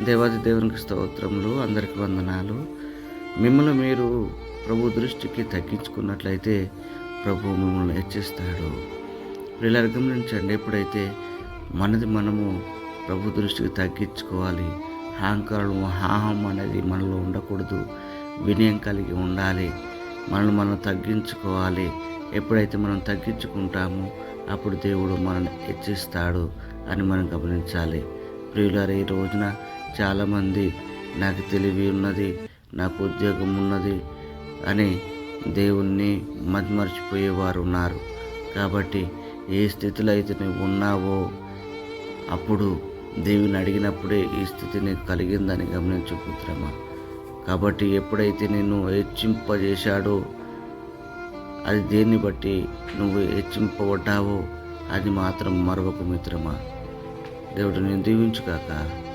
దేవాది దేవునికి స్తోత్రములు. అందరికి వందనాలు. మిమ్మల్ని మీరు ప్రభు దృష్టికి తగ్గించుకున్నట్లయితే ప్రభు మిమ్మల్ని హెచ్చిస్తాడు. వీళ్ళ గమనించండి, ఎప్పుడైతే మనము ప్రభు దృష్టికి తగ్గించుకోవాలి. అహం అనేది మనలో ఉండకూడదు. వినయం కలిగి ఉండాలి. మనం తగ్గించుకోవాలి. ఎప్పుడైతే మనం తగ్గించుకుంటామో అప్పుడు దేవుడు మనల్ని హెచ్చిస్తాడు అని మనం గమనించాలి. ప్రియులారా, ఈ రోజున చాలామంది నాకు తెలివి ఉన్నది, నాకు ఉద్యోగం ఉన్నది అని దేవుణ్ణి మర్చిపోయేవారు ఉన్నారు. కాబట్టి ఏ స్థితిలో అయితే నువ్వు ఉన్నావో అప్పుడు దేవుని అడిగినప్పుడే ఈ స్థితి నీకు కలిగిందని గమనించు మిత్రమా. కాబట్టి ఎప్పుడైతే నిన్ను హెచ్చింపజేశాడో, అది దేన్ని బట్టి నువ్వు హెచ్చింపబడ్డావో అది మాత్రం మరొక మిత్రమా. దేవుడు నేను దీవించుగాక.